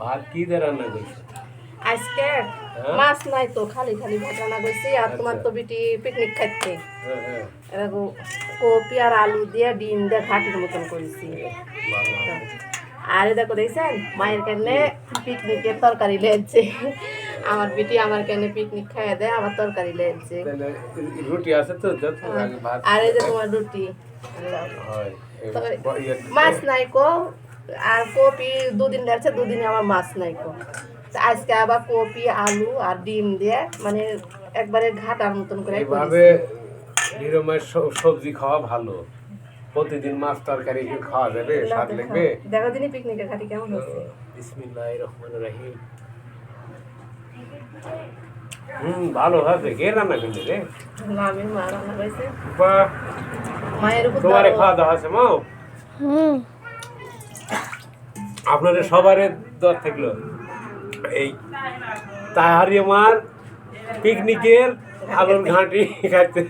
ভাত কি দিয়ে রান্না করছো? আজকে হ্যাঁ? মাছ নাই তো, খালি খালি ভাত রান্না করছি। আর তোমার আচ্ছা। তো বিটি পিকনিক খাচ্ছে, হ্যাঁ, হ্যাঁ। এরকম কপি আর আলু দিয়ে ডিম দিয়ে ঘাটির মতন করেছি। ভালো আছে। আর এ দেখো দেখছেন মায়ের কানে পিকনিকের তরকারি লেগেছে। আমার বিটি আমার কানে পিকনিক খাইয়ে দেয়, আমার তরকারি লেগেছে। তাহলে রুটি আছে তো যত আগে ভাত আর এই যে খেয়ে তোমার রুটি। হয়। তবে মাছ নাই কো, আর কপি দুদিন যাচ্ছে, দুদিনে আমার মাছ নাই কো। তা আজকে আবার কপি আলু আর ডিম দিয়ে মানে একবারে ঘাটার মতন করে এইভাবে করেছি। নিরামিষ সবজি খাওয়া ভালো। প্রতিদিন মাছ তরকারি কি খাওয়া যাবে? স্বাদ লাগবে? দেখো দিনই পিকনিকের ঘাটি কেমন হচ্ছে। বিসমিল্লাহির রহমানির রহিম। ভালো হবে। কে রান্না করলি রে? মামির মা রান্না করেছে। বাহ, মায়ের উপর তোমার দাও। খাওয়া দাওয়া আছে মাও? আপনাদের সবারই দর থাকলো এই তাহারি মার পিকনিকের আলুর ঘাঁটি খাইতে।